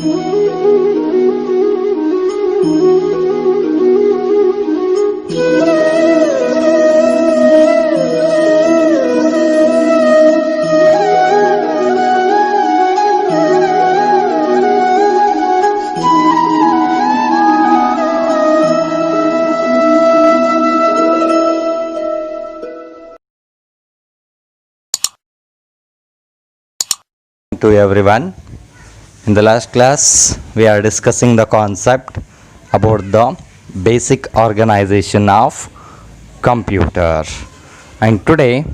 To everyone. In the last class, we are discussing the concept about the basic organization of computer. And today,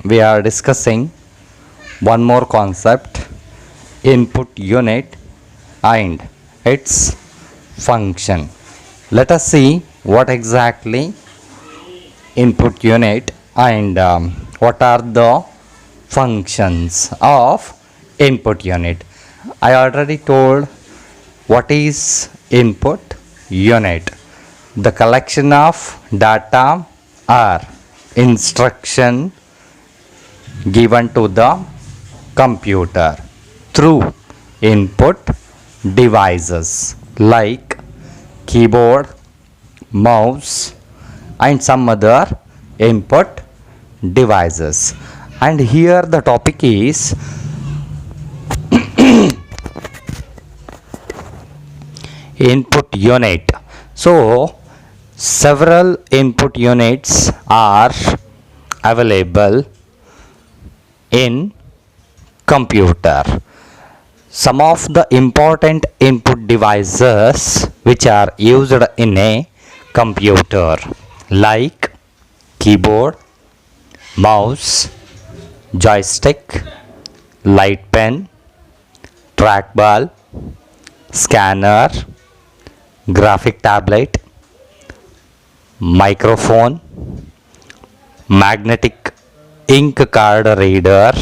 we are discussing one more concept, input unit and its function. Let us see what exactly input unit and what are the functions of input unit. I already told what is input unit. The collection of data or instruction given to the computer through input devices like keyboard, mouse and some other input devices. And here the topic is input unit. So several input units are available in computer. Some of the important input devices which are used in a computer like keyboard, mouse, joystick, light pen, trackball, scanner, graphic tablet, microphone, magnetic ink card reader,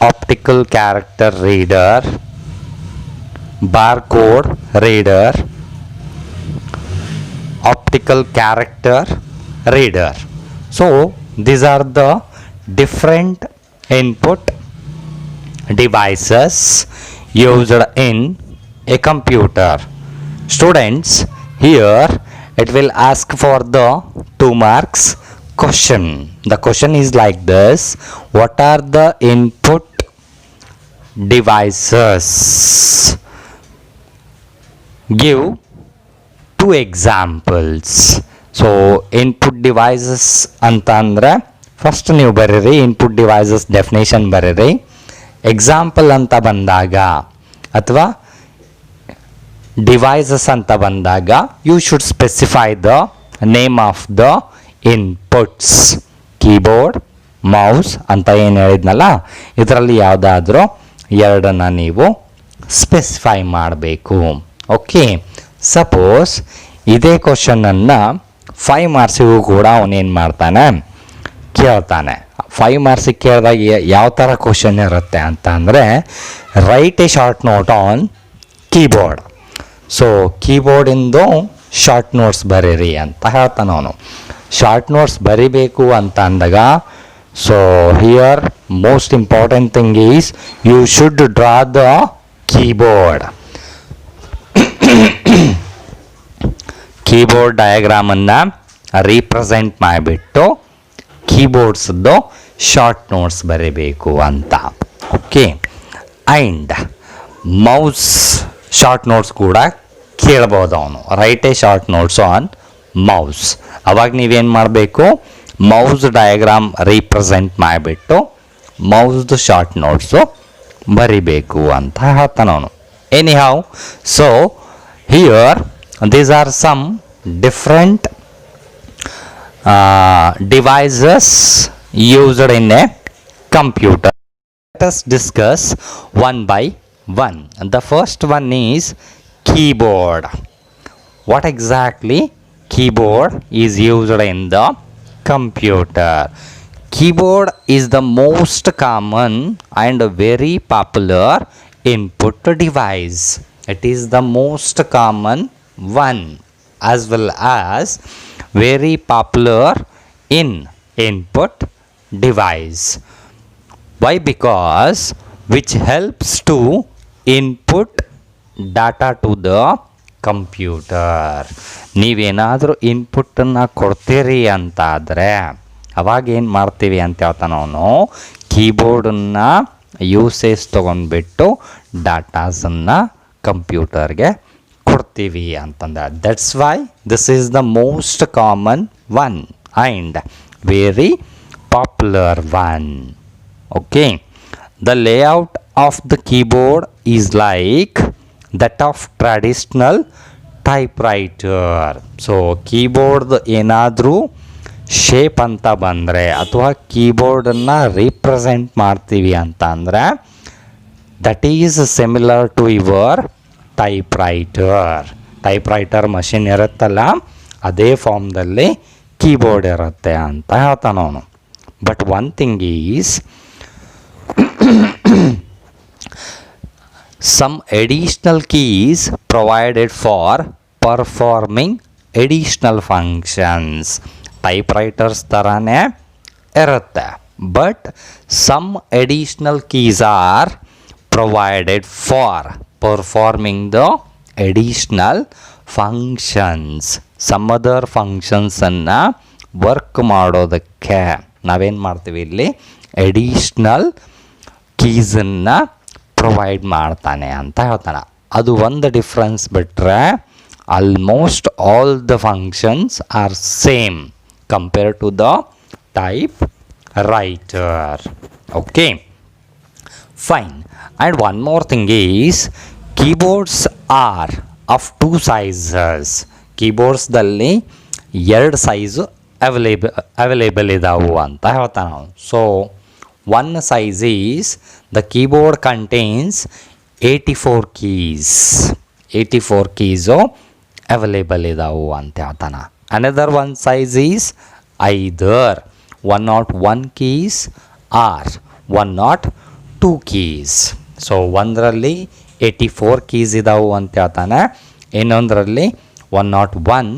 optical character reader, barcode reader, optical character reader. So these are the different input devices used in a computer. Students, here it will ask for the 2 marks question. The question is like this: what are the input devices? Give 2 examples. So input devices ಅಂತಂದ್ರೆ first ನೀವು ಬರೀರಿ, input devices definition ಬರೀರಿ. Example ಅಂತ ಬಂದಾಗ ಅಥವಾ devices ಅಂತ ಬಂದಾಗ you should specify the name of the inputs. Keyboard, mouse ಅಂತ ಏನು ಹೇಳಿದ್ನಲ್ಲ, ಇದರಲ್ಲಿ ಯಾವುದಾದ್ರೂ ಎರಡನ್ನು ನೀವು ಸ್ಪೆಸಿಫೈ ಮಾಡಬೇಕು. ಓಕೆ, ಸಪೋಸ್ ಇದೇ ಕ್ವಶನನ್ನು 5 ಮಾರ್ಕ್ಸಿಗೂ ಕೂಡ ಅವನೇನು ಮಾಡ್ತಾನೆ, ಕೇಳ್ತಾನೆ. 5 ಮಾರ್ಕ್ಸಿಗೆ ಕೇಳಿದಾಗ ಯಾವ ಥರ ಕ್ವಶನ್ ಇರುತ್ತೆ ಅಂತ ಅಂದರೆ, write a short note on keyboard. So ಕೀಬೋರ್ಡಿಂದು ಶಾರ್ಟ್ ನೋಟ್ಸ್ ಬರೀರಿ ಅಂತ ಹೇಳ್ತಾನೆ ಅವನು. ಶಾರ್ಟ್ ನೋಟ್ಸ್ ಬರಿಬೇಕು ಅಂತ ಅಂದಾಗ, so here most important thing is you should draw the keyboard. Keyboard ಡಯಾಗ್ರಾಮನ್ನು ರೀಪ್ರೆಸೆಂಟ್ ಮಾಡಿಬಿಟ್ಟು ಕೀಬೋರ್ಡ್ಸ್ದು ಶಾರ್ಟ್ ನೋಟ್ಸ್ ಬರೀಬೇಕು ಅಂತ. Okay, and mouse short notes ಕೂಡ ಕೇಳ್ಬೋದು ಅವನು. Write a short notes on mouse. ಅವಾಗ ನೀವೇನು ಮಾಡಬೇಕು, ಮೌಸ್ ಡಯಾಗ್ರಾಮ್ ರೀಪ್ರೆಸೆಂಟ್ ಮಾಡಿಬಿಟ್ಟು ಮೌಸ್ದು ಶಾರ್ಟ್ ನೋಟ್ಸು ಬರಿಬೇಕು ಅಂತ ಹೇಳ್ತಾನೆ ಅವನು. Any how, so here these are some different devices used in a computer. Let us discuss one by one. The first one is keyboard. What exactly keyboard is used in the computer? Keyboard is the most common and very popular input device. It is the most common one as well as very popular in input device. Why? Because which helps to input data to the computer. ನೀವೇನಾದರೂ ಇನ್ಪುಟ್ಟನ್ನು ಕೊಡ್ತೀರಿ ಅಂತಾದರೆ ಅವಾಗ ಏನು ಮಾಡ್ತೀವಿ ಅಂತ ಹೇಳ್ತಾನೆ ಅವನು, ಕೀಬೋರ್ಡನ್ನು ಯೂಸೇಜ್ ತೊಗೊಂಡ್ಬಿಟ್ಟು ಡಾಟಾಸನ್ನು ಕಂಪ್ಯೂಟರ್ಗೆ ಕೊಡ್ತೀವಿ ಅಂತಂದ. That's why this is the most common one and very popular one. Okay, the layout of the keyboard is like that of traditional typewriter. So keyboard ಏನಾದರೂ ಶೇಪ್ ಅಂತ ಬಂದರೆ ಅಥವಾ ಕೀಬೋರ್ಡನ್ನು ರೀಪ್ರೆಸೆಂಟ್ ಮಾಡ್ತೀವಿ ಅಂತ ಅಂದರೆ that is similar to your typewriter. Typewriter machine ಇರುತ್ತಲ್ಲ ಅದೇ ಫಾರ್ಮ್ದಲ್ಲಿ ಕೀಬೋರ್ಡ್ ಇರುತ್ತೆ ಅಂತ ಹೇಳ್ತಾನೆ ಅವನು. But one thing is some additional keys provided for performing additional functions. ಟೈಪ್ರೈಟರ್ಸ್ ಥರನೇ ಇರುತ್ತೆ, but some additional keys are provided for performing the additional functions. Some other ಫಂಕ್ಷನ್ಸನ್ನು ವರ್ಕ್ ಮಾಡೋದಕ್ಕೆ ನಾವೇನು ಮಾಡ್ತೀವಿ ಇಲ್ಲಿ, ಅಡಿಷ್ನಲ್ ಕೀಸನ್ನು ಪ್ರೊವೈಡ್ ಮಾಡ್ತಾನೆ ಅಂತ ಹೇಳ್ತಾನೆ. ಅದು ಒಂದು ಡಿಫ್ರೆನ್ಸ್ ಬಿಟ್ಟರೆ almost all the functions are same compare to the typewriter. Okay, fine. And one more thing is keyboards are of two sizes. ಕೀಬೋರ್ಡ್ಸ್ದಲ್ಲಿ ಎರಡು ಸೈಜು ಅವೈಲೇಬಲ್ ಇದಾವು ಅಂತ ಹೇಳ್ತಾನೆ ನಾವು. So one size is the keyboard contains 84 keys. 84 keys available ಇದಾವು ಅಂತ ಹೇಳ್ತಾನೆ. Another one size is either 101 keys or 102 keys. So ಒಂದರಲ್ಲಿ 84 keys ಇದಾವು ಅಂತ ಹೇಳ್ತಾನೆ, ಇನ್ನೊಂದರಲ್ಲಿ 101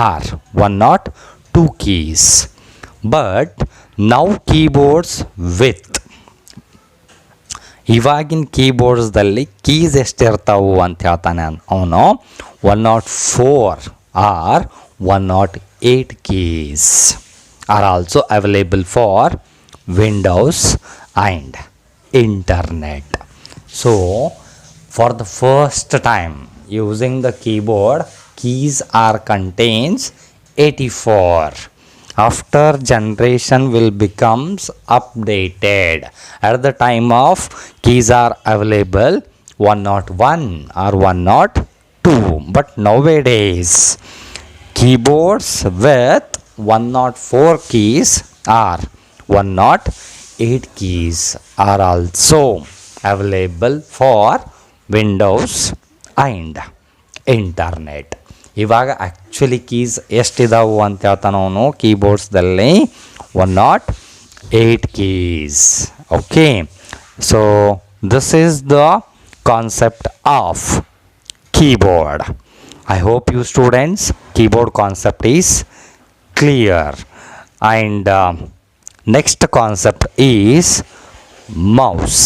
or 102 keys. But now keyboards with ಇವಾಗಿನ ಕೀಬೋರ್ಡ್ಸ್ದಲ್ಲಿ ಕೀಸ್ ಎಷ್ಟಿರ್ತಾವು ಅಂತ ಹೇಳ್ತಾನೆ ಅವನು. 104 or 108 keys are also available for Windows and internet. So for the first time using the keyboard, keys are contains 84. After generation will becomes updated. At the time of keys are available 101 or 102. But nowadays keyboards with 104 keys or 108 keys are also available for Windows and internet. ಇವಾಗ actually keys ಎಷ್ಟಿದಾವು ಅಂತ ಹೇಳ್ತಾನೆ ಅವನು ಕೀಬೋರ್ಡ್ಸ್ದಲ್ಲಿ 108 keys. Okay, so this is the concept of keyboard. I hope you students keyboard concept is clear. And next concept is mouse.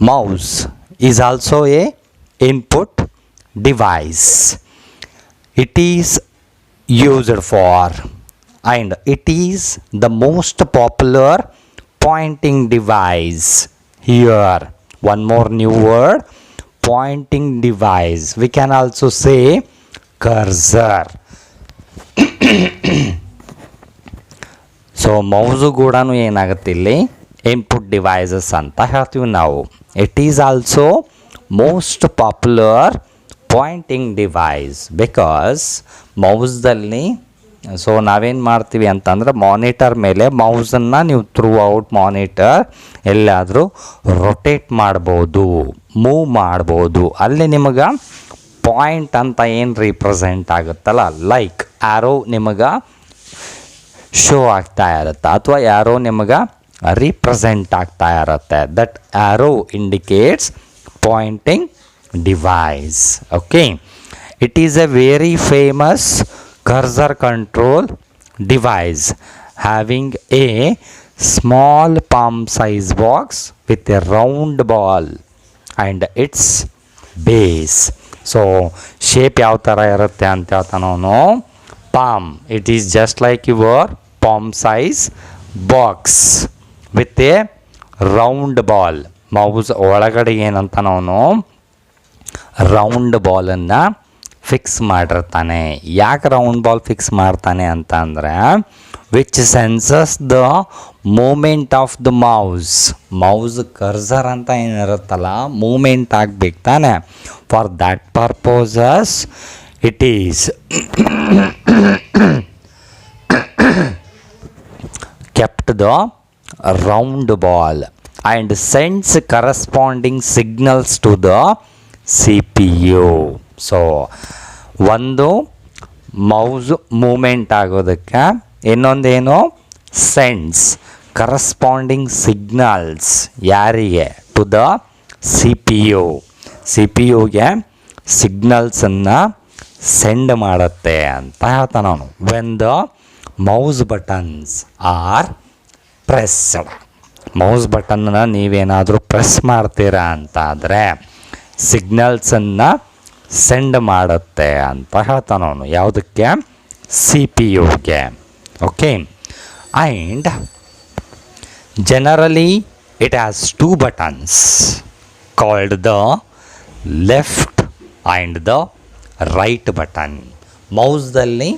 mouse is also a input device. It is used for, and it is the most popular pointing device. Here one more new word, pointing device. We can also say cursor. So mouse ಕೂಡ ಏನಾಗುತ್ತೆ ಇಲ್ಲಿ input devices ಅಂತ ಹೇಳ್ತೀವಿ ನಾವು. It is also most popular pointing device because ಮೌಸ್ದಲ್ಲಿ so ನಾವೇನು ಮಾಡ್ತೀವಿ ಅಂತಂದ್ರೆ ಮಾನಿಟರ್ ಮೇಲೆ ಮೌಸನ್ನು ನೀವು ಥ್ರೂ ಔಟ್ ಮಾನಿಟರ್ ಎಲ್ಲಾದರೂ ರೊಟೇಟ್ ಮಾಡ್ಬೋದು, ಮೂವ್ ಮಾಡ್ಬೋದು. ಅಲ್ಲಿ ನಿಮಗೆ ಪಾಯಿಂಟ್ ಅಂತ ಏನು ರಿಪ್ರೆಸೆಂಟ್ ಆಗುತ್ತಲ್ಲ, ಲೈಕ್ ಆ್ಯರೋ ನಿಮಗೆ ಶೋ ಆಗ್ತಾ ಇರುತ್ತೆ ಅಥವಾ ಯಾರೋ ನಿಮಗೆ ರಿಪ್ರೆಸೆಂಟ್ ಆಗ್ತಾ ಇರುತ್ತೆ. That arrow indicates pointing device. Okay, it is a very famous cursor control device having a small palm size box with a round ball and its base. So shape ಯಾವ ಥರ ಇರುತ್ತೆ ಅಂತ ಹೇಳ್ತಾನೆ ಅವನು. palm, it is just like your palm size box with a round ball. Mouse ಒಳಗಡೆ ಏನಂತಾನೆ ಅವನು round ಬಾಲನ್ನು fix ಮಾಡಿರ್ತಾನೆ. ಯಾಕೆ ರೌಂಡ್ ಬಾಲ್ ಫಿಕ್ಸ್ ಮಾಡ್ತಾನೆ ಅಂತ ಅಂದರೆ which senses the movement of the mouse cursor ಅಂತ ಏನಿರುತ್ತಲ್ಲ ಮೂಮೆಂಟ್ ಆಗಬೇಕು ತಾನೆ. For that purposes it is kept the round ball and sends corresponding signals to the CPU. So ಒಂದು ಮೌಸ್ ಮೂಮೆಂಟ್ ಆಗೋದಕ್ಕೆ ಇನ್ನೊಂದೇನು ಸೆಂಡ್ಸ್ ಕರಸ್ಪಾಂಡಿಂಗ್ ಸಿಗ್ನಲ್ಸ್ ಯಾರಿಗೆ, to the C P ಯುಗೆ ಸಿಗ್ನಲ್ಸನ್ನು ಸೆಂಡ್ ಮಾಡುತ್ತೆ ಅಂತ ಹೇಳ್ತಾನೆ ಅವನು. When the mouse buttons are pressed, mouse ಬಟನ್ನ ನೀವೇನಾದರೂ ಪ್ರೆಸ್ ಮಾಡ್ತೀರಾ ಅಂತ ಆದರೆ ಸಿಗ್ನಲ್ಸನ್ನು ಸೆಂಡ್ ಮಾಡುತ್ತೆ ಅಂತ ಹೇಳ್ತಾನೆ ಅವನು. ಯಾವುದಕ್ಕೆ? CPU-ಗೆ. Okay, and generally it has 2 buttons called the left and the right button. ಮೌಸ್ದಲ್ಲಿ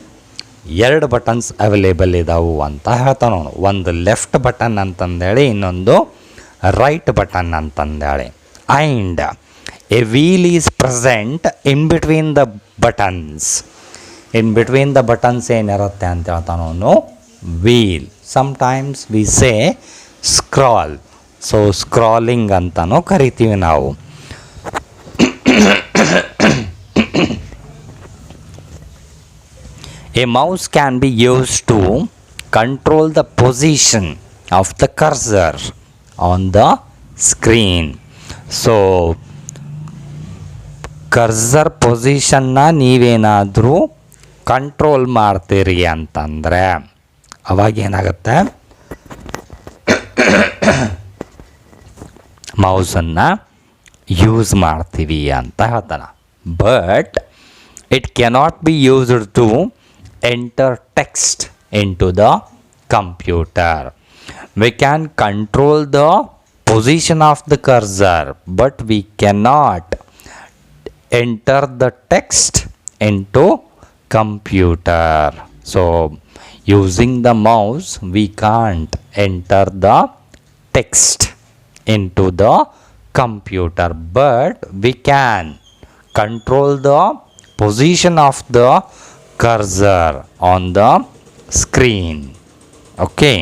2 ಬಟನ್ಸ್ ಅವೈಲೇಬಲ್ ಇದಾವೆ ಅಂತ ಹೇಳ್ತಾನೆ ಅವನು. ಒಂದು ಲೆಫ್ಟ್ ಬಟನ್ ಅಂತಂದೇಳಿ, ಇನ್ನೊಂದು ರೈಟ್ ಬಟನ್ ಅಂತಂದೇಳಿ. And a wheel is present in between the buttons. In between the buttons ಏನಿರುತ್ತೆ ಅಂತ ಹೇಳ್ತಾನೆ ಅವನು, wheel. Sometimes we say scroll. So scrolling ಅಂತಲೂ ಕರಿತೀವಿ ನಾವು. A mouse can be used to control the position of the cursor on the screen. So cursor ಪೊಸಿಷನ್ನ ನೀವೇನಾದರೂ control ಮಾಡ್ತೀರಿ ಅಂತಂದರೆ ಅವಾಗೇನಾಗುತ್ತೆ, ಮೌಸನ್ನು ಯೂಸ್ ಮಾಡ್ತೀವಿ ಅಂತ ಹೇಳ್ತಾನೆ. But it cannot be used to enter text in to the computer. We can control the position of the cursor but we cannot enter the text into computer. So using the mouse we can't enter the text into the computer, but we can control the position of the cursor on the screen. Okay,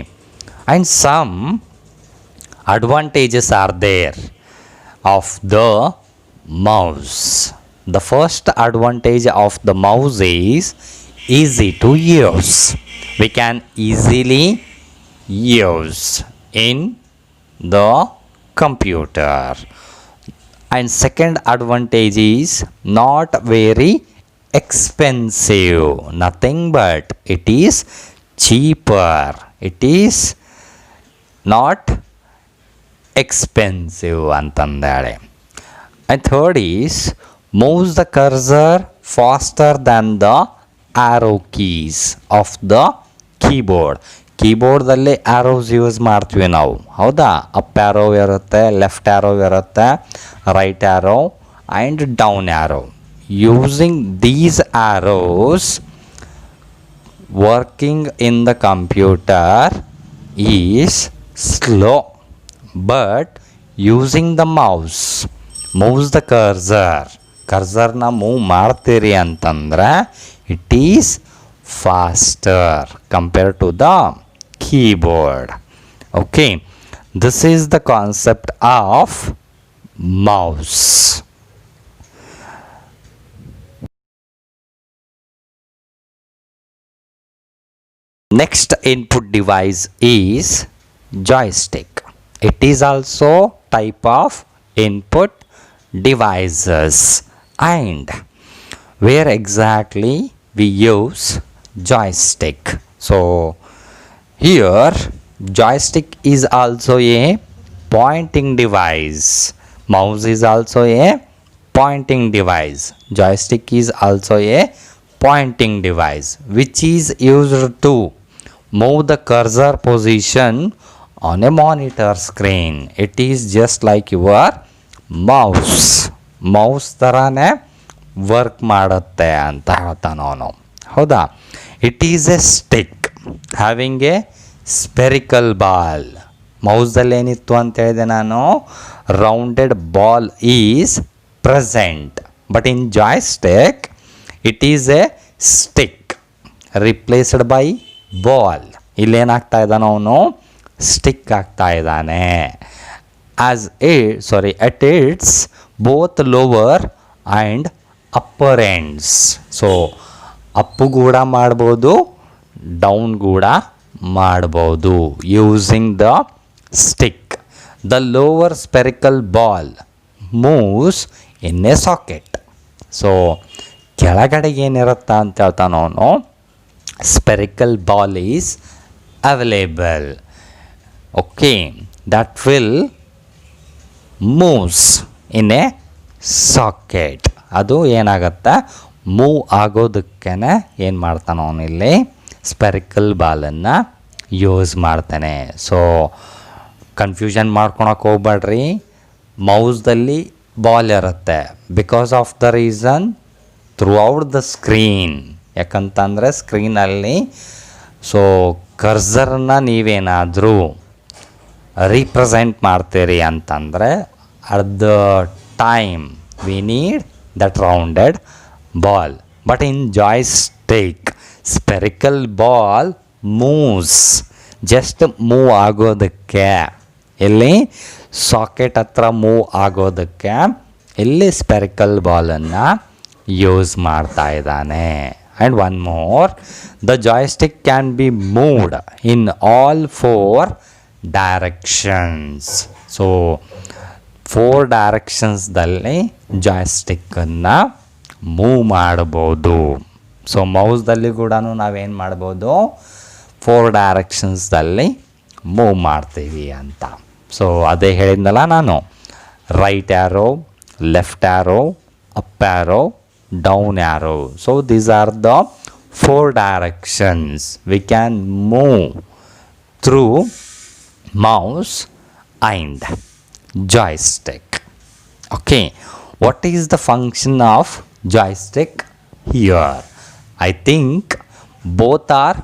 and some advantages are there of the mouse. The first advantage of the mouse is easy to use. We can easily use in the computer. And second advantage is not very expensive. Nothing but it is cheaper. It is not expensive ಅಂತಂದೇಳಿ. And third is moves the cursor faster than the arrow keys of the keyboard. ಕೀಬೋರ್ಡ್ದಲ್ಲಿ arrows use ಮಾಡ್ತೀವಿ ನಾವು, ಹೌದಾ? Up arrow ಇರುತ್ತೆ, left arrow ಇರುತ್ತೆ, right arrow and down arrow. Using these arrows working in the computer is slow, but using the mouse moves the ಕರ್ಸರ್ನ move ಮಾಡ್ತೀರಿ ಅಂತಂದ್ರೆ it is faster compared to the keyboard. Okay, this is the concept of mouse. Next input device is joystick. It is also type of input devices. And where exactly we use joystick? So here joystick is also a pointing device. Mouse is also a pointing device. Joystick is also a pointing device which is used to move the cursor position on a monitor screen. It is just like your mouse ಥರನೇ work ಮಾಡುತ್ತೆ ಅಂತ ಹೇಳ್ತಾನೆ ಅವನು, ಹೌದಾ? It is a stick having a spherical ball. ಮೌಸ್ದಲ್ಲಿ ಏನಿತ್ತು ಅಂತ ಹೇಳಿದೆ ನಾನು, rounded ball is present, but in joystick it is a stick replaced by ball. ಇಲ್ಲೇನಾಗ್ತಾ ಇದ್ದಾನೆ ಅವನು? ಸ್ಟಿಕ್ ಆಗ್ತಾ ಇದ್ದಾನೆ. at its both lower and upper ends. So Appu ಕೂಡ ಮಾಡ್ಬೋದು, ಡೌನ್ ಕೂಡ ಮಾಡ್ಬೋದು using the stick. The lower spherical ball moves in a socket. So ಕೆಳಗಡೆಗೆ ಏನಿರುತ್ತಾ ಅಂತ ಹೇಳ್ತಾನೆ ಅವನು, spherical ball is available. Okay, that will moves in a socket. ಅದು ಏನಾಗುತ್ತೆ, ಮೂವ್ ಆಗೋದಕ್ಕೆ ಏನು ಮಾಡ್ತಾನೆ ಅವನಿಲ್ಲಿ, ಸ್ಪೆರಿಕಲ್ ಬಾಲನ್ನು ಯೂಸ್ ಮಾಡ್ತಾನೆ. ಸೊ ಕನ್ಫ್ಯೂಷನ್ ಮಾಡ್ಕೊಳಕ್ಕೆ ಹೋಗ್ಬೇಡ್ರಿ. ಮೌಸ್ದಲ್ಲಿ ಬಾಲ್ ಇರುತ್ತೆ because of the reason through out the screen. ಯಾಕಂತಂದರೆ ಸ್ಕ್ರೀನಲ್ಲಿ ಸೊ ಕರ್ಸರ್ನ ನೀವೇನಾದರೂ ರೀಪ್ರೆಸೆಂಟ್ ಮಾಡ್ತೀರಿ ಅಂತಂದರೆ at the time we need that rounded ball. But in joystick spherical ball moves, just move ಆಗೋದಕ್ಕೆ, ಇಲ್ಲಿ ಸಾಕೆಟ್ ಹತ್ರ ಮೂವ್ ಆಗೋದಕ್ಕೆ ಇಲ್ಲಿ ಸ್ಪೆರಿಕಲ್ ಬಾಲನ್ನು ಯೂಸ್ ಮಾಡ್ತಾ ಇದ್ದಾನೆ. And one more, the joystick can be moved in all 4 directions. So 4 ಡೈರೆಕ್ಷನ್ಸ್ದಲ್ಲಿ ಜಾಯ್ಸ್ಟಿಕ್ಕನ್ನು move ಮಾಡ್ಬೋದು. ಸೊ ಮೌಸ್ದಲ್ಲಿ ಕೂಡ ನಾವೇನು ಮಾಡ್ಬೋದು, 4 ಡೈರೆಕ್ಷನ್ಸ್ದಲ್ಲಿ ಮೂವ್ ಮಾಡ್ತೀವಿ ಅಂತ. ಸೊ ಅದೇ ಹೇಳಿದ್ನಲ್ಲ ನಾನು, right arrow, left arrow, up arrow, down arrow. So these are the 4 directions we can move through mouse and joystick. Okay, what is the function of joystick here? I think both are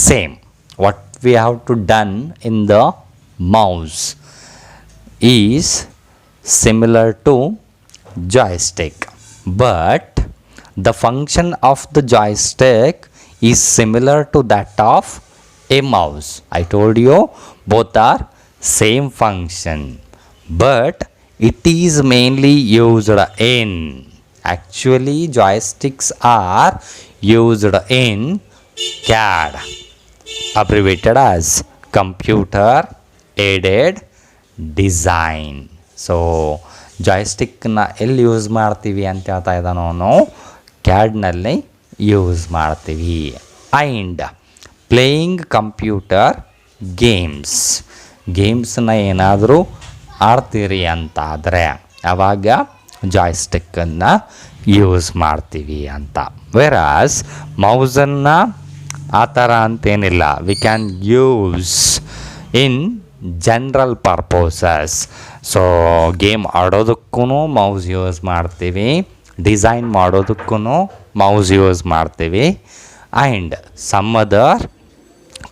same. What we have to done in the mouse is similar to joystick, but the function of the joystick is similar to that of a mouse. I told you both are same function, but it is mainly used in, actually joysticks are used in CAD, abbreviated as computer aided design. So ಜಾಯ್ಸ್ಟಿಕ್ನ ಎಲ್ಲಿ use ಮಾಡ್ತೀವಿ ಅಂತ ಹೇಳ್ತಾ ಇದ್ದಾನೋ ಅವನು, ಕ್ಯಾಡ್ನಲ್ಲಿ use ಮಾಡ್ತೀವಿ. And playing computer ಗೇಮ್ಸ್ನ ಏನಾದರೂ ಆಡ್ತೀರಿ ಅಂತಾದರೆ ಆವಾಗ ಜಾಯ್ಸ್ಟಿಕ್ಕನ್ನು ಯೂಸ್ ಮಾಡ್ತೀವಿ ಅಂತ. ವೆರಾಸ್ ಮೌಸನ್ನು ಆ ಥರ ಅಂತೇನಿಲ್ಲ, we can use in general purposes. So game ಆಡೋದಕ್ಕೂ ಮೌಸ್ ಯೂಸ್ ಮಾಡ್ತೀವಿ, ಡಿಸೈನ್ ಮಾಡೋದಕ್ಕೂ ಮೌಸ್ ಯೂಸ್ ಮಾಡ್ತೀವಿ, ಆ್ಯಂಡ್ ಸಮ್ ಅದರ್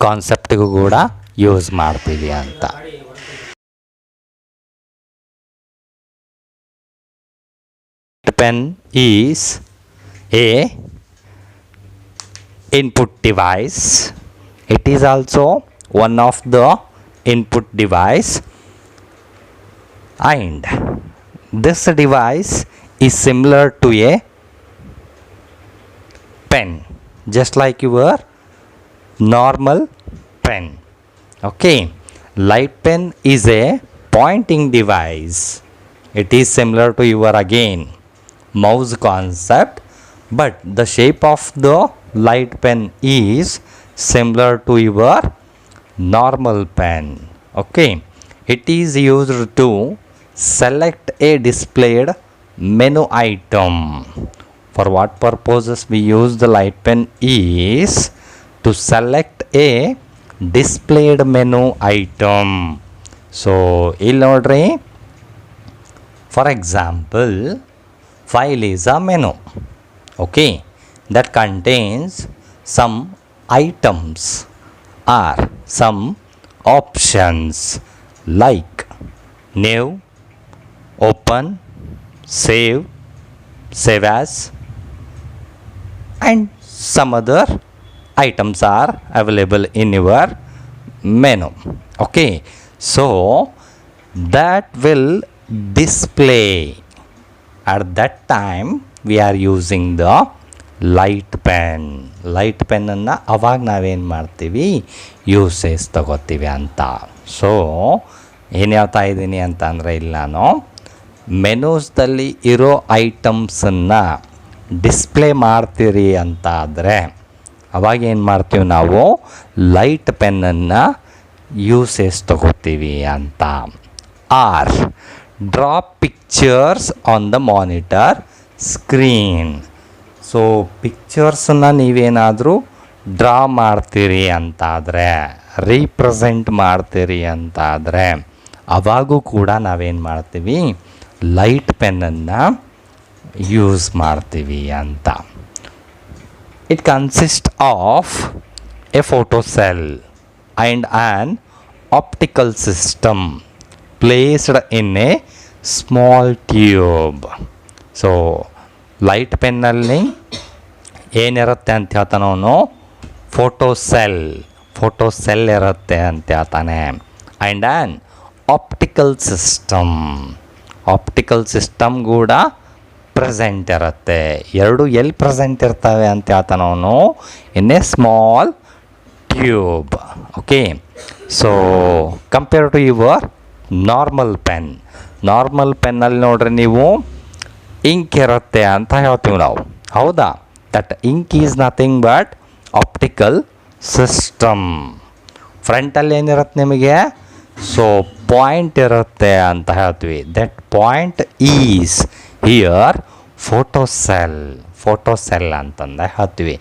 ಕಾನ್ಸೆಪ್ಟಿಗೂ ಕೂಡ ಯೂಸ್ ಮಾಡ್ತೀವಿ ಅಂತ. Pen is a input device. It is also one of the input device, and this device is similar to a pen, just like your normal pen. Okay, light pen is a pointing device. It is similar to your again mouse concept, but the shape of the light pen is similar to your normal pen. Okay, it is used to select a displayed menu item. For what purposes we use the light pen is to select a displayed menu item. So ಇಲ್ಲಿ ನೋಡ್ರಿ, for example, file is a menu, okay, that contains some items or some options like new, open, save, save as, and some other items are available in your menu. Okay, so that will display. At that time we are using the light pen. Light ಪೆನ್ನನ್ನು ಅವಾಗ ನಾವೇನು ಮಾಡ್ತೀವಿ, usage ತಗೋತೀವಿ ಅಂತ. So ಏನು ಹೇಳ್ತಾ ಇದ್ದೀನಿ ಅಂತ ಅಂದರೆ, ಇಲ್ಲಿ ನಾನು ಮೆನೂಸ್ದಲ್ಲಿ ಇರೋ ಐಟಮ್ಸನ್ನು ಡಿಸ್ಪ್ಲೇ ಮಾಡ್ತೀರಿ ಅಂತ ಆದರೆ ಅವಾಗ ಏನು ಮಾಡ್ತೀವಿ ನಾವು, ಲೈಟ್ ಪೆನ್ನನ್ನು ಯೂಸೇಜ್ ತಗೋತೀವಿ ಅಂತ. Or draw pictures on the monitor screen. So ಪಿಕ್ಚರ್ಸನ್ನು ನೀವೇನಾದರೂ ಡ್ರಾ ಮಾಡ್ತೀರಿ ಅಂತಾದರೆ, ರೀಪ್ರೆಸೆಂಟ್ ಮಾಡ್ತೀರಿ ಅಂತಾದರೆ ಅವಾಗೂ ಕೂಡ ನಾವೇನು ಮಾಡ್ತೀವಿ, ಲೈಟ್ ಪೆನ್ನನ್ನು ಯೂಸ್ ಮಾಡ್ತೀವಿ ಅಂತ. It consist of a photo cell and an optical system placed in a small tube. So light ಪೆನ್ನಲ್ಲಿ ಏನಿರುತ್ತೆ ಅಂತ ಹೇಳ್ತಾನೆ ಅವನು, ಫೋಟೋ ಸೆಲ್ ಇರುತ್ತೆ ಅಂತ ಹೇಳ್ತಾನೆ. ಆ್ಯಂಡ್ ಆ್ಯನ್ ಆಪ್ಟಿಕಲ್ ಸಿಸ್ಟಮ್ ಕೂಡ ಪ್ರೆಸೆಂಟ್ ಇರುತ್ತೆ. ಎರಡು ಎಲ್ಲಿ ಪ್ರೆಸೆಂಟ್ ಇರ್ತವೆ ಅಂತ ಹೇಳ್ತಾನೆ ಅವನು, in a small tube. Okay, so compare to your normal ಪೆನ್ನಲ್ಲಿ ನೋಡ್ರಿ ನೀವು ಇಂಕ್ ಇರುತ್ತೆ ಅಂತ ಹೇಳ್ತೀವಿ ನಾವು, ಹೌದಾ? That ink is nothing but optical system. ಫ್ರಂಟಲ್ಲಿ ಏನಿರುತ್ತೆ ನಿಮಗೆ, ಸೊ ಪಾಯಿಂಟ್ ಇರುತ್ತೆ ಅಂತ ಹೇಳ್ತೀವಿ. That point is here photo cell ಅಂತಂದು ಹೇಳ್ತೀವಿ.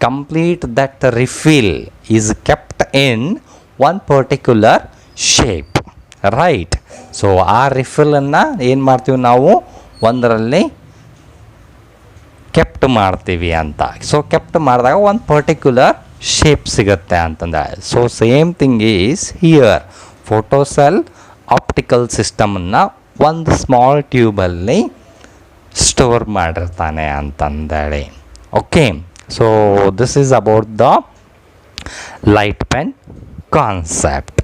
Complete that refill is kept in one particular shape, right? So ಆ ರಿಫಿಲನ್ನು ಏನು ಮಾಡ್ತೀವಿ ನಾವು, ಒಂದರಲ್ಲಿ ಕೆಪ್ಟ್ ಮಾಡ್ತೀವಿ ಅಂತ. ಸೊ ಕೆಪ್ಟ್ ಮಾಡಿದಾಗ ಒಂದು ಪರ್ಟಿಕ್ಯುಲರ್ ಶೇಪ್ ಸಿಗುತ್ತೆ ಅಂತಂದ. So same thing is here. Photo cell optical ಸಿಸ್ಟಮನ್ನು ಒಂದು ಸ್ಮಾಲ್ ಟ್ಯೂಬಲ್ಲಿ ಸ್ಟೋರ್ ಮಾಡಿರ್ತಾನೆ ಅಂತಂದೇಳಿ. Okay, so this is about the light pen concept.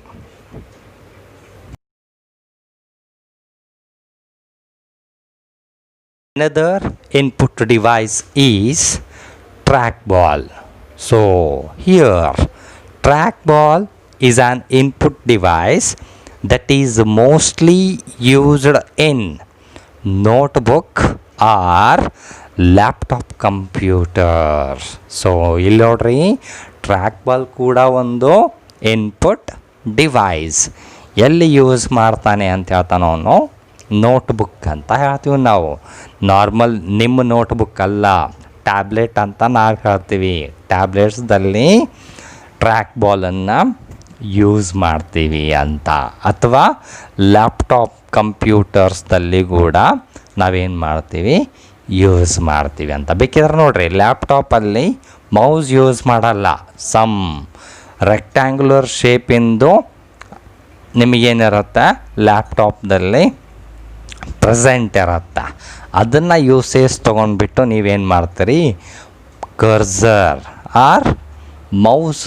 Another input device is trackball. So here trackball is an input device that is mostly used in notebook or laptop computer. So ಇಲ್ಲಿ ನೋಡ್ರಿ, track ball ಕೂಡ ಒಂದು input device. ಎಲ್ಲಿ use ಮಾಡ್ತಾನೆ ಅಂತ ಹೇಳ್ತಾನೆ ಅವನು, notebook ಅಂತ ಹೇಳ್ತೀವಿ ನಾವು. ನಾರ್ಮಲ್ ನಿಮ್ಮ ನೋಟ್ಬುಕ್ ಅಲ್ಲ, ಟ್ಯಾಬ್ಲೆಟ್ ಅಂತ ನಾವು ಹೇಳ್ತೀವಿ. ಟ್ಯಾಬ್ಲೆಟ್ಸ್ದಲ್ಲಿ ಟ್ರ್ಯಾಕ್ ಬಾಲನ್ನು ಯೂಸ್ ಮಾಡ್ತೀವಿ ಅಂತ. ಅಥವಾ ಲ್ಯಾಪ್ಟಾಪ್ ಕಂಪ್ಯೂಟರ್ಸ್ದಲ್ಲಿ ಕೂಡ ನಾವೇನು ಮಾಡ್ತೀವಿ, ಯೂಸ್ ಮಾಡ್ತೀವಿ ಅಂತ. ಬೇಕಿದ್ರೆ ನೋಡಿರಿ, ಲ್ಯಾಪ್ಟಾಪಲ್ಲಿ ಮೌಸ್ ಯೂಸ್ ಮಾಡಲ್ಲ. ಸಮ್ ರೆಕ್ಟ್ಯಾಂಗ್ಯುಲರ್ ಶೇಪಿಂದು ನಿಮಗೇನಿರುತ್ತೆ ಲ್ಯಾಪ್ಟಾಪ್ದಲ್ಲಿ ಪ್ರೆಸೆಂಟ್ ಇರುತ್ತೆ. ಅದನ್ನು ಯೂಸೇಜ್ ತೊಗೊಂಡ್ಬಿಟ್ಟು ನೀವೇನು ಮಾಡ್ತೀರಿ, ಕರ್ಸರ್ ಆರ್ ಮೌಸ್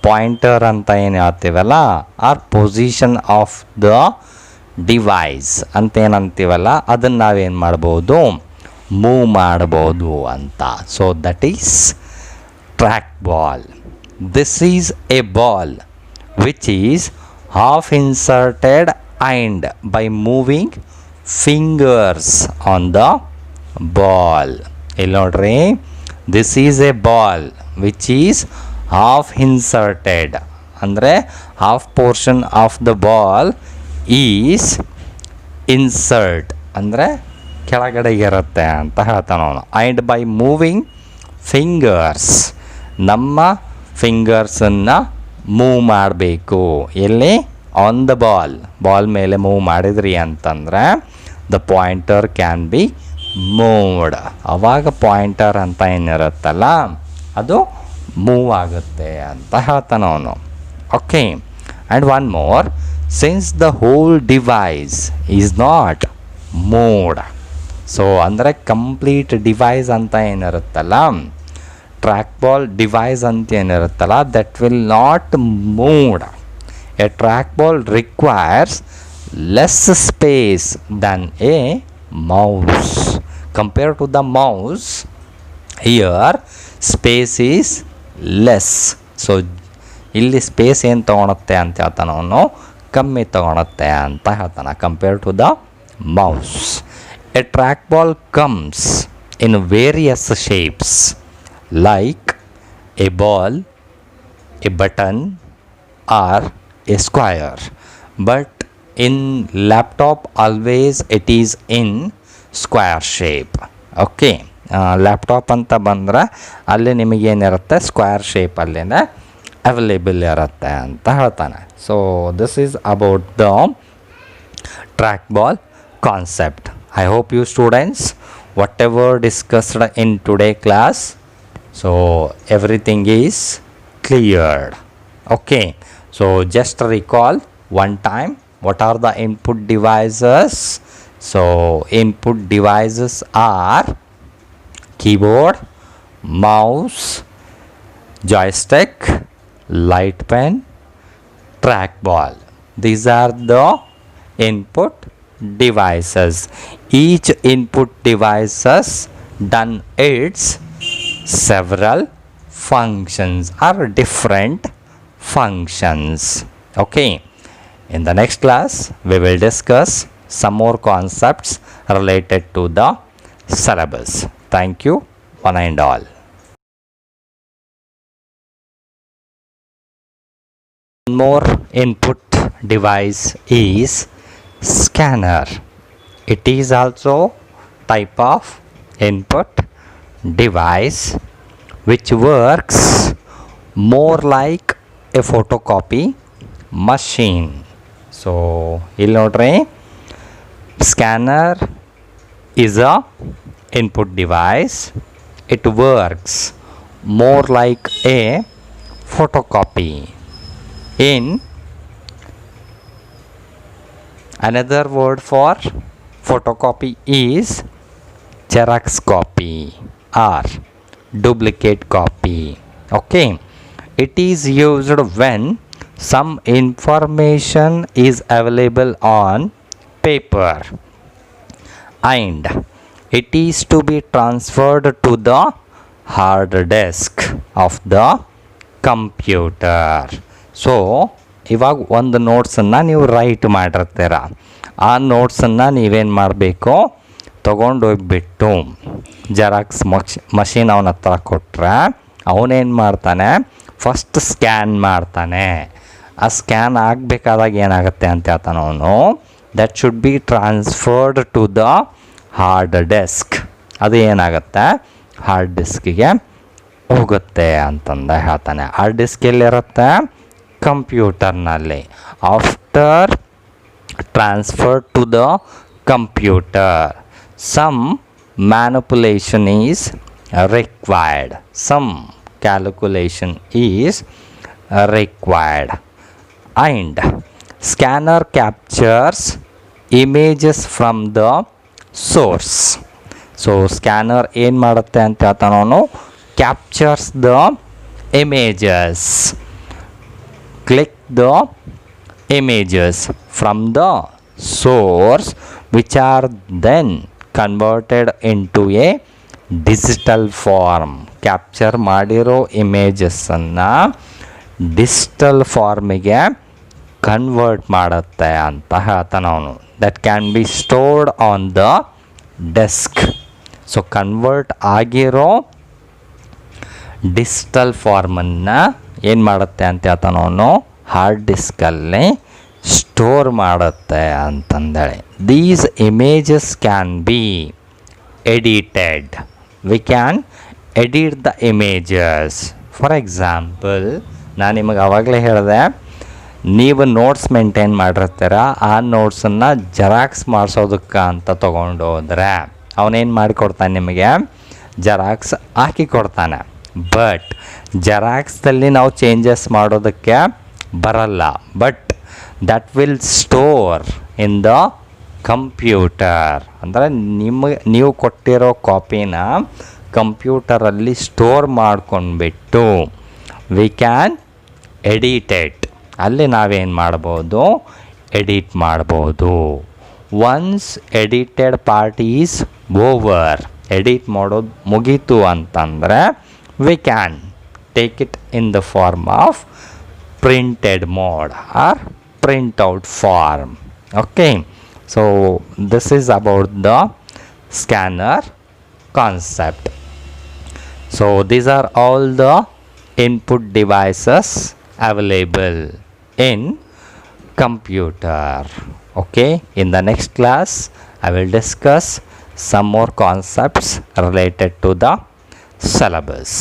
ಪಾಯಿಂಟರ್ ಅಂತ ಏನು ಹೇಳ್ತೀವಲ್ಲ, or position of the device ಅಂತ ಏನಂತೀವಲ್ಲ, ಅದನ್ನು ನಾವೇನು ಮಾಡ್ಬೋದು, ಮೂವ್ ಮಾಡ್ಬೋದು ಅಂತ. So that is track ball. This is a ball which is half inserted and by moving fingers on the ball. ಇಲ್ಲಿ ನೋಡ್ರಿ, this is a ball which is half inserted, ಅಂದರೆ half portion of the ball is insert, ಅಂದರೆ ಕೆಳಗಡೆ ಇರುತ್ತೆ ಅಂತ ಹೇಳ್ತಾನೆ ಅವನು. and by moving fingers, ನಮ್ಮ ಫಿಂಗರ್ಸನ್ನು ಮೂವ್ ಮಾಡಬೇಕು. ಎಲ್ಲಿ, ಆನ್ ದ ಬಾಲ್ ಮೇಲೆ ಮೂವ್ ಮಾಡಿದ್ರಿ ಅಂತಂದರೆ the pointer can be moved. ಅವಾಗ ಪಾಯಿಂಟರ್ ಅಂತ ಏನಿರುತ್ತಲ್ಲ ಅದು ಮೂವ್ ಆಗುತ್ತೆ ಅಂತ ಹೇಳ್ತಾನೆ ಅವನು. Okay, and one more, since the whole device is not moved. So ಅಂದರೆ ಕಂಪ್ಲೀಟ್ ಡಿವೈಸ್ ಅಂತ ಏನಿರುತ್ತಲ್ಲ, ಟ್ರ್ಯಾಕ್ ಬಾಲ್ ಡಿವೈಸ್ ಅಂತ ಏನಿರುತ್ತಲ್ಲ, that will not moved. A track ball requires less space than a mouse. Compare to the mouse, here space is less. So ಇಲ್ಲಿ space ಏನು ತೊಗೊಳುತ್ತೆ ಅಂತ ಹೇಳ್ತಾನೆ ಅವನು, ಕಮ್ಮಿ ತೊಗೊಳುತ್ತೆ ಅಂತ ಹೇಳ್ತಾನೆ, compare to the mouse. A track ball comes in various shapes like a ball, a button or a square, but in laptop always it is in square shape. Okay, laptop ಅಂತ ಬಂದರೆ ಅಲ್ಲಿ ನಿಮಗೇನಿರುತ್ತೆ, ಸ್ಕ್ವೇರ್ ಶೇಪಲ್ಲೇ ಅವೈಲೇಬಲ್ ಇರುತ್ತೆ ಅಂತ ಹೇಳ್ತಾನೆ. So this is about the track ball concept. I hope you students whatever discussed in today class, so everything is cleared. Okay, so just recall one time what are the input devices. So input devices are keyboard, mouse, joystick, light pen, trackball. These are the input devices. Each input devices done its several functions or different functions. Okay, in the next class we will discuss some more concepts related to the syllabus. Thank you one and all. One more input device is scanner. It is also type of input device which works more like a photocopy machine. So ಇಲ್ಲಿ ನೋಡ್ರಿ, scanner is a input device. It works more like a photocopy. In another word for photocopy is Xerox copy or duplicate copy. Okay, it is used when some information is available on paper and it is to be transferred to the hard disk of the computer. So ಇವಾಗ ಒಂದು ನೋಟ್ಸನ್ನು ನೀವು right ಮಾಡಿರ್ತೀರ, ಆ ನೋಟ್ಸನ್ನು ನೀವೇನು ಮಾಡಬೇಕು, ತೊಗೊಂಡೋಗ್ಬಿಟ್ಟು xerox machine ಅವನ ಹತ್ರ ಕೊಟ್ಟರೆ ಅವನೇನು ಮಾಡ್ತಾನೆ, ಫಸ್ಟ್ ಸ್ಕ್ಯಾನ್ ಮಾಡ್ತಾನೆ. ಆ ಸ್ಕ್ಯಾನ್ ಆಗಬೇಕಾದಾಗ ಏನಾಗುತ್ತೆ ಅಂತ ಹೇಳ್ತಾನೆ ಅವನು, that should be transferred to the hard disk. ಅದು ಏನಾಗುತ್ತೆ, ಹಾರ್ಡ್ ಡಿಸ್ಕಿಗೆ ಹೋಗುತ್ತೆ ಅಂತಂದ ಹೇಳ್ತಾನೆ. ಹಾರ್ಡ್ ಡಿಸ್ಕ್ ಎಲ್ಲಿರುತ್ತೆ, ಕಂಪ್ಯೂಟರ್ನಲ್ಲಿ. After transfer to the computer some manipulation is required, some calculation is required, and scanner captures images from the source. So scanner ಏನು ಮಾಡುತ್ತೆ ಅಂತ ಹೇಳ್ತಾನೆ ಅವನು, captures the images, click the images from the source which are then converted into a digital form. Capture ಮಾಡಿರೋ ಇಮೇಜಸ್ಸನ್ನು digital ಫಾರ್ಮಿಗೆ convert ಮಾಡುತ್ತೆ ಅಂತ ಹೇಳ್ತಾನೆ ಅವನು. That can be stored on the desk. So convert ಆಗಿರೋ ಡಿಜಿಟಲ್ ಫಾರ್ಮನ್ನು ಏನು ಮಾಡುತ್ತೆ ಅಂತ ಹೇಳ್ತಾನೆ ಅವನು, ಹಾರ್ಡ್ ಡಿಸ್ಕಲ್ಲಿ ಸ್ಟೋರ್ ಮಾಡುತ್ತೆ ಅಂತಂದೇಳಿ. These images can be edited. We can edit the images. For example, ನಾನು ನಿಮಗೆ ಆವಾಗಲೇ ಹೇಳಿದೆ, ನೀವು ನೋಟ್ಸ್ ಮೇಂಟೈನ್ ಮಾಡಿರ್ತೀರ, ಆ ನೋಟ್ಸನ್ನು ಜೆರಾಕ್ಸ್ ಮಾಡಿಸೋದಕ್ಕೆ ಅಂತ ತೊಗೊಂಡು ಹೋದರೆ ಅವನೇನು ಮಾಡಿಕೊಡ್ತಾನೆ, ನಿಮಗೆ ಜೆರಾಕ್ಸ್ ಹಾಕಿ ಕೊಡ್ತಾನೆ. ಬಟ್ ಜೆರಾಕ್ಸ್ದಲ್ಲಿ ನಾವು ಚೇಂಜಸ್ ಮಾಡೋದಕ್ಕೆ ಬರಲ್ಲ. But that will store in the computer. ಅಂದರೆ ನೀವು ಕೊಟ್ಟಿರೋ ಕಾಪಿನ ಕಂಪ್ಯೂಟರಲ್ಲಿ ಸ್ಟೋರ್ ಮಾಡ್ಕೊಂಡ್ಬಿಟ್ಟು ವಿ ಕ್ಯಾನ್ ಎಡಿಟೆಡ್. ಅಲ್ಲಿ ನಾವೇನು ಮಾಡ್ಬೋದು, ಎಡಿಟ್ ಮಾಡ್ಬೋದು. Once edited part is over, edit ಮಾಡೋದು ಮುಗೀತು ಅಂತಂದರೆ we can take it in the form of printed mode or printout form. Okay, so this is about the scanner concept. So these are all the input devices available in computer. Okay, in the next class I will discuss some more concepts related to the syllabus.